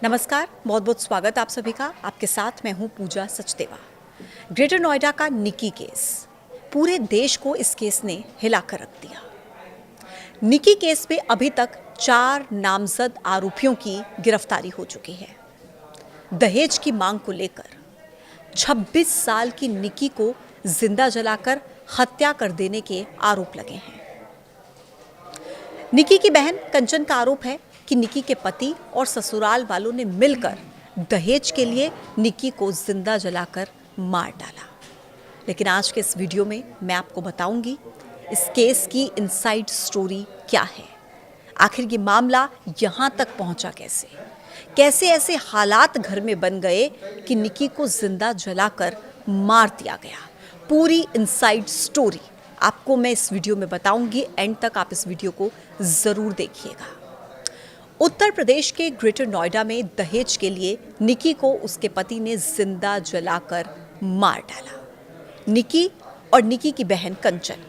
नमस्कार, बहुत बहुत स्वागत आप सभी का। आपके साथ मैं हूं पूजा सचदेवा। ग्रेटर नोएडा का निकी केस, पूरे देश को इस केस ने हिला कर रख दिया। निकी केस में अभी तक 4 नामजद आरोपियों की गिरफ्तारी हो चुकी है। दहेज की मांग को लेकर 26 साल की निकी को जिंदा जलाकर हत्या कर देने के आरोप लगे हैं। निकी की बहन कंचन का आरोप है कि निकी के पति और ससुराल वालों ने मिलकर दहेज के लिए निकी को जिंदा जलाकर मार डाला। लेकिन आज के इस वीडियो में मैं आपको बताऊंगी इस केस की इनसाइड स्टोरी क्या है, आखिर ये मामला यहां तक पहुंचा कैसे, कैसे ऐसे हालात घर में बन गए कि निकी को जिंदा जलाकर मार दिया गया। पूरी इनसाइड स्टोरी आपको मैं इस वीडियो में बताऊंगी। एंड तक आप इस वीडियो को जरूर देखिएगा। उत्तर प्रदेश के ग्रेटर नोएडा में दहेज के लिए निकी को उसके पति ने जिंदा जलाकर मार डाला। निकी और निकी की बहन कंचन,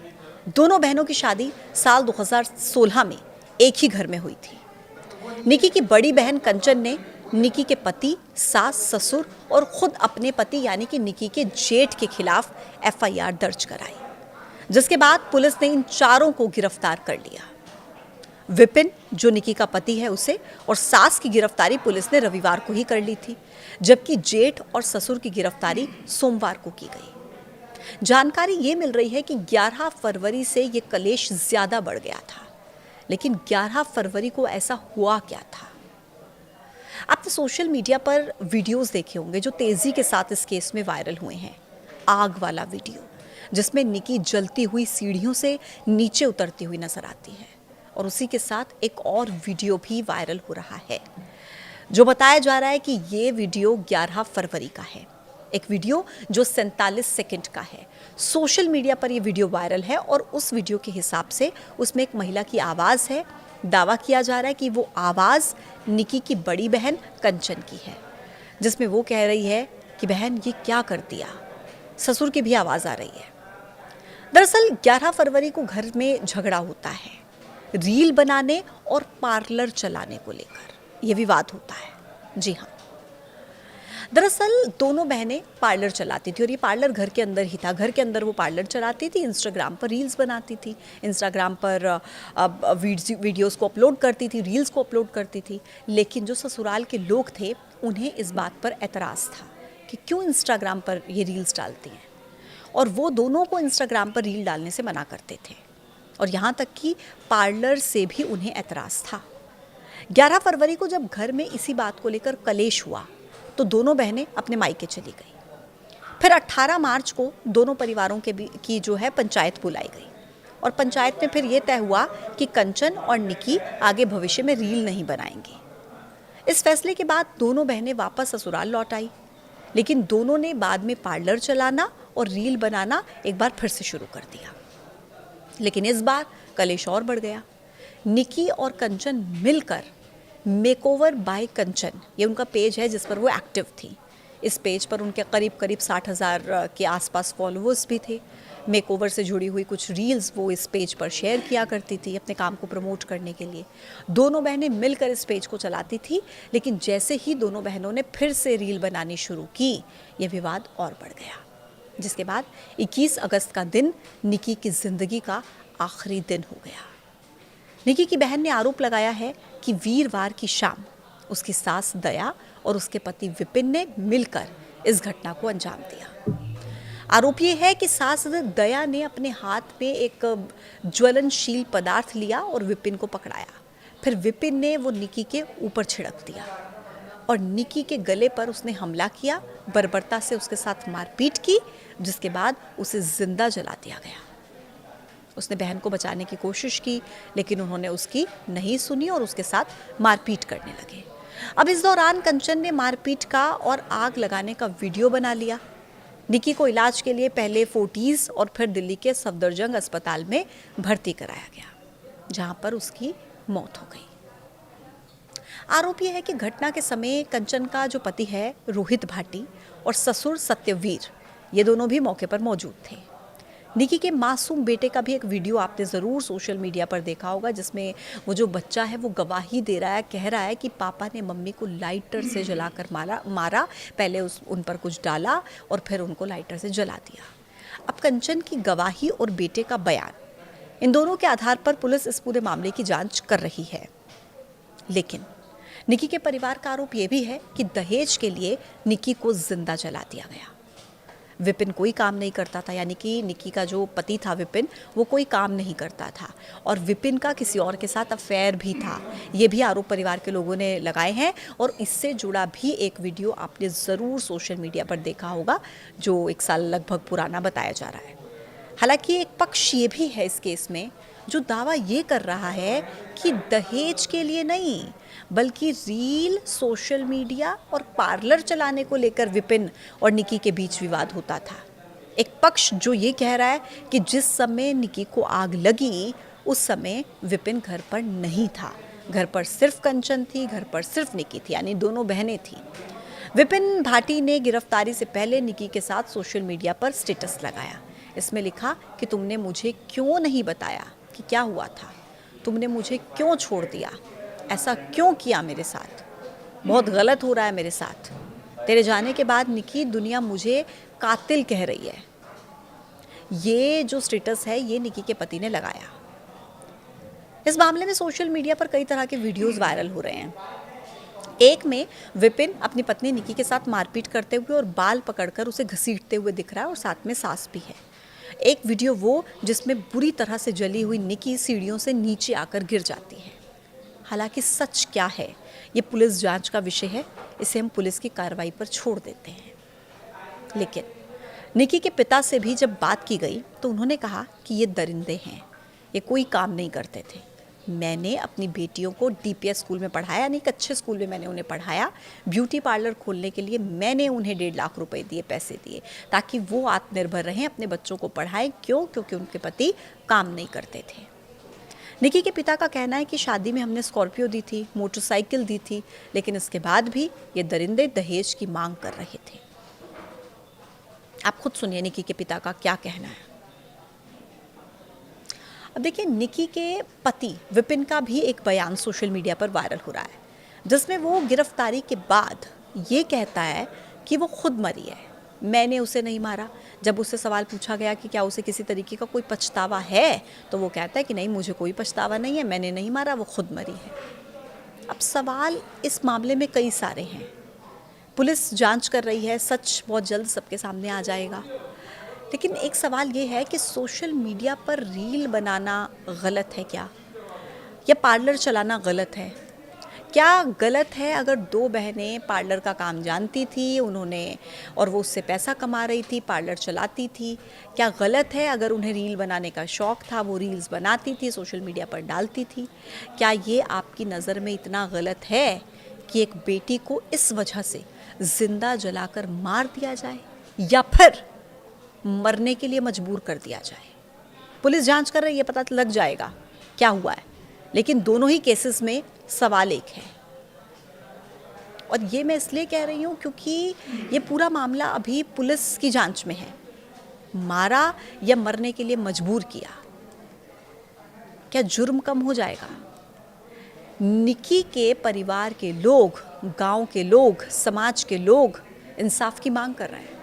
दोनों बहनों की शादी साल 2016 में एक ही घर में हुई थी। निकी की बड़ी बहन कंचन ने निकी के पति, सास, ससुर और खुद अपने पति यानी कि निकी के जेठ के खिलाफ एफआईआर दर्ज कराई, जिसके बाद पुलिस ने इन चारों को गिरफ्तार कर लिया। विपिन, जो निकी का पति है, उसे और सास की गिरफ्तारी पुलिस ने रविवार को ही कर ली थी, जबकि जेठ और ससुर की गिरफ्तारी सोमवार को की गई। जानकारी ये मिल रही है कि 11 फरवरी से ये कलेश ज्यादा बढ़ गया था। लेकिन 11 फरवरी को ऐसा हुआ क्या था? आपने सोशल मीडिया पर वीडियोस देखे होंगे जो तेजी के साथ इस केस में वायरल हुए हैं। आग वाला वीडियो, जिसमें निकी जलती हुई सीढ़ियों से नीचे उतरती हुई नजर आती है, और उसी के साथ एक और वीडियो भी वायरल हो रहा है, जो बताया जा रहा है कि ये वीडियो 11 फरवरी का है। एक वीडियो जो 47 सेकंड का है। सोशल मीडिया पर ये वीडियो वायरल है और उस वीडियो के हिसाब से उसमें एक महिला की आवाज़ है। दावा किया जा रहा है कि वो आवाज़ निकी की बड़ी बहन कंचन की है, जिसमें वो कह रही है कि बहन ये क्या कर दिया। ससुर की भी आवाज़ आ रही है। दरअसल 11 फरवरी को घर में झगड़ा होता है, रील बनाने और पार्लर चलाने को लेकर यह विवाद होता है। जी हाँ, दरअसल दोनों बहनें पार्लर चलाती थी और ये पार्लर घर के अंदर ही था। घर के अंदर वो पार्लर चलाती थी, इंस्टाग्राम पर रील्स बनाती थी, इंस्टाग्राम पर वीडियोस को अपलोड करती थी, रील्स को अपलोड करती थी। लेकिन जो ससुराल के लोग थे, उन्हें इस बात पर एतराज़ था कि क्यों इंस्टाग्राम पर ये रील्स डालती हैं, और वो दोनों को इंस्टाग्राम पर रील डालने से मना करते थे, और यहाँ तक कि पार्लर से भी उन्हें एतराज़ था। 11 फरवरी को जब घर में इसी बात को लेकर कलेश हुआ तो दोनों बहनें अपने मायके चली गई। फिर 18 मार्च को दोनों परिवारों की जो है पंचायत बुलाई गई, और पंचायत में फिर ये तय हुआ कि कंचन और निकी आगे भविष्य में रील नहीं बनाएंगी। इस फैसले के बाद दोनों बहनें वापस ससुराल लौट आई, लेकिन दोनों ने बाद में पार्लर चलाना और रील बनाना एक बार फिर से शुरू कर दिया। लेकिन इस बार कलेश और बढ़ गया। निकी और कंचन मिलकर मेकओवर बाय कंचन, ये उनका पेज है जिस पर वो एक्टिव थी। इस पेज पर उनके करीब 60,000 के आसपास फॉलोअर्स भी थे। मेकओवर से जुड़ी हुई कुछ रील्स वो इस पेज पर शेयर किया करती थी अपने काम को प्रमोट करने के लिए। दोनों बहनें मिलकर इस पेज को चलाती थी, लेकिन जैसे ही दोनों बहनों ने फिर से रील बनानी शुरू की, ये विवाद और बढ़ गया, जिसके बाद 21 अगस्त का दिन निकी की जिंदगी का आखिरी दिन हो गया। निकी की बहन ने आरोप लगाया है कि वीरवार की शाम उसकी सास दया और उसके पति विपिन ने मिलकर इस घटना को अंजाम दिया। आरोप ये है कि सास दया ने अपने हाथ में एक ज्वलनशील पदार्थ लिया और विपिन को पकड़ाया। फिर विपिन ने वो निकी के ऊपर छिड़क दिया और निकी के गले पर उसने हमला किया, बर्बरता से उसके साथ मारपीट की, जिसके बाद उसे जिंदा जला दिया गया। उसने बहन को बचाने की कोशिश की, लेकिन उन्होंने उसकी नहीं सुनी और उसके साथ मारपीट करने लगे। अब इस दौरान कंचन ने मारपीट का और आग लगाने का वीडियो बना लिया। निकी को इलाज के लिए पहले फोर्टिस और फिर दिल्ली के सफदरजंग अस्पताल में भर्ती कराया गया, जहां पर उसकी मौत हो गई। आरोप यह है कि घटना के समय कंचन का जो पति है रोहित भाटी और ससुर सत्यवीर, ये दोनों भी मौके पर मौजूद थे। निकी के मासूम बेटे का भी एक वीडियो आपने ज़रूर सोशल मीडिया पर देखा होगा, जिसमें वो जो बच्चा है वो गवाही दे रहा है, कह रहा है कि पापा ने मम्मी को लाइटर से जलाकर मारा। पहले उन पर कुछ डाला और फिर उनको लाइटर से जला दिया। अब कंचन की गवाही और बेटे का बयान, इन दोनों के आधार पर पुलिस इस पूरे मामले की जांच कर रही है। लेकिन निकी के परिवार का आरोप यह भी है कि दहेज के लिए निकी को जिंदा जला दिया गया। विपिन कोई काम नहीं करता था, यानी कि निकी का जो पति था विपिन, वो कोई काम नहीं करता था और विपिन का किसी और के साथ अफेयर भी था। ये भी आरोप परिवार के लोगों ने लगाए हैं और इससे जुड़ा भी एक वीडियो आपने ज़रूर सोशल मीडिया पर देखा होगा, जो 1 साल लगभग पुराना बताया जा रहा है। हालांकि एक पक्ष ये भी है इस केस में जो दावा ये कर रहा है कि दहेज के लिए नहीं, बल्कि रील, सोशल मीडिया और पार्लर चलाने को लेकर विपिन और निकी के बीच विवाद होता था। एक पक्ष जो ये कह रहा है कि जिस समय निकी को आग लगी उस समय विपिन घर पर नहीं था, घर पर सिर्फ कंचन थी, घर पर सिर्फ निकी थी, यानी दोनों बहनें थीं। विपिन भाटी ने गिरफ्तारी से पहले निकी के साथ सोशल मीडिया पर स्टेटस लगाया। इसमें लिखा कि तुमने मुझे क्यों नहीं बताया कि क्या हुआ था, तुमने मुझे क्यों छोड़ दिया, ऐसा क्यों किया मेरे साथ, बहुत गलत हो रहा है मेरे साथ, तेरे जाने के बाद निकी दुनिया मुझे कातिल कह रही है। ये जो स्टेटस है ये निकी के पति ने लगाया। इस मामले में सोशल मीडिया पर कई तरह के वीडियोस वायरल हो रहे हैं। एक में विपिन अपनी पत्नी निकी के साथ मारपीट करते हुए और बाल पकड़कर उसे घसीटते हुए दिख रहा है और साथ में सास भी है। एक वीडियो वो जिसमें बुरी तरह से जली हुई निकी सीढ़ियों से नीचे आकर गिर जाती है। हालांकि सच क्या है ये पुलिस जांच का विषय है, इसे हम पुलिस की कार्रवाई पर छोड़ देते हैं। लेकिन निकी के पिता से भी जब बात की गई तो उन्होंने कहा कि ये दरिंदे हैं, ये कोई काम नहीं करते थे। मैंने अपनी बेटियों को डीपीएस स्कूल में पढ़ाया, यानी एक अच्छे स्कूल में मैंने उन्हें पढ़ाया। ब्यूटी पार्लर खोलने के लिए मैंने उन्हें 1.5 लाख रुपए दिए, पैसे दिए, ताकि वो आत्मनिर्भर रहें, अपने बच्चों को पढ़ाएं। क्यों? क्योंकि उनके पति काम नहीं करते थे। निकी के पिता का कहना है कि शादी में हमने स्कॉर्पियो दी थी, मोटरसाइकिल दी थी, लेकिन इसके बाद भी ये दरिंदे दहेज की मांग कर रहे थे। आप खुद सुनिए निकी के पिता का क्या कहना है। अब देखिए, निकी के पति विपिन का भी एक बयान सोशल मीडिया पर वायरल हो रहा है, जिसमें वो गिरफ्तारी के बाद ये कहता है कि वो खुद मरी है, मैंने उसे नहीं मारा। जब उससे सवाल पूछा गया कि क्या उसे किसी तरीके का कोई पछतावा है, तो वो कहता है कि नहीं, मुझे कोई पछतावा नहीं है, मैंने नहीं मारा, वो खुद मरी है। अब सवाल इस मामले में कई सारे हैं, पुलिस जांच कर रही है, सच बहुत जल्द सबके सामने आ जाएगा। लेकिन एक सवाल ये है कि सोशल मीडिया पर रील बनाना गलत है क्या, या पार्लर चलाना गलत है? क्या गलत है अगर 2 बहनें पार्लर का काम जानती थी उन्होंने, और वो उससे पैसा कमा रही थी, पार्लर चलाती थी? क्या गलत है अगर उन्हें रील बनाने का शौक़ था, वो रील्स बनाती थी, सोशल मीडिया पर डालती थी? क्या ये आपकी नज़र में इतना गलत है कि एक बेटी को इस वजह से ज़िंदा जलाकर मार दिया जाए, या फिर मरने के लिए मजबूर कर दिया जाए? पुलिस जांच कर रही है, पता लग जाएगा क्या हुआ है। लेकिन दोनों ही केसेस में सवाल एक है, और ये मैं इसलिए कह रही हूँ क्योंकि ये पूरा मामला अभी पुलिस की जांच में है। मारा या मरने के लिए मजबूर किया, क्या जुर्म कम हो जाएगा? निकी के परिवार के लोग, गांव के लोग, समाज के लोग इंसाफ की मांग कर रहे हैं।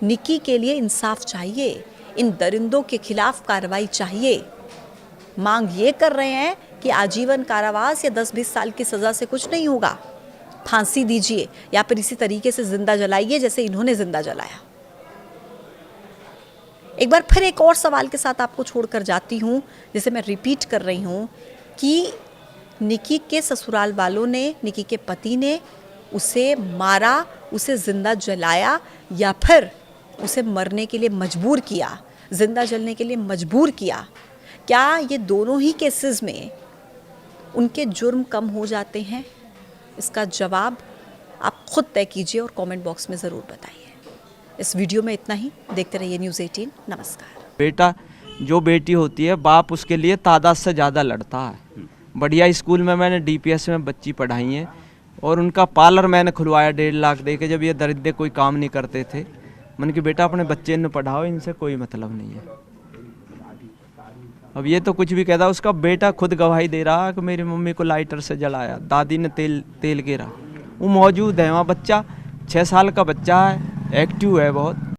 निकी के लिए इंसाफ चाहिए, इन दरिंदों के खिलाफ कार्रवाई चाहिए। मांग ये कर रहे हैं कि आजीवन कारावास या 10-20 साल की सज़ा से कुछ नहीं होगा, फांसी दीजिए या फिर इसी तरीके से जिंदा जलाइए जैसे इन्होंने जिंदा जलाया। एक बार फिर एक और सवाल के साथ आपको छोड़कर जाती हूँ, जिसे मैं रिपीट कर रही हूँ कि निकी के ससुराल वालों ने, निकी के पति ने उसे मारा, उसे जिंदा जलाया, या फिर उसे मरने के लिए मजबूर किया, जिंदा जलने के लिए मजबूर किया? क्या ये दोनों ही केसेस में उनके जुर्म कम हो जाते हैं? इसका जवाब आप खुद तय कीजिए और कमेंट बॉक्स में ज़रूर बताइए। इस वीडियो में इतना ही। देखते रहिए न्यूज़ 18। नमस्कार। बेटा जो बेटी होती है, बाप उसके लिए तादाद से ज़्यादा लड़ता है। बढ़िया स्कूल में मैंने डीपीएस में बच्ची पढ़ाई है और उनका पार्लर मैंने खुलवाया 1.5 लाख दे के, जब ये दरिद्र कोई काम नहीं करते थे। मैंने कि बेटा अपने बच्चे ने पढ़ाओ, इनसे कोई मतलब नहीं है। अब ये तो कुछ भी कहता, उसका बेटा खुद गवाही दे रहा कि मेरी मम्मी को लाइटर से जलाया, दादी ने तेल गिरा। वो मौजूद है वहाँ, बच्चा 6 साल का बच्चा है, एक्टिव है बहुत।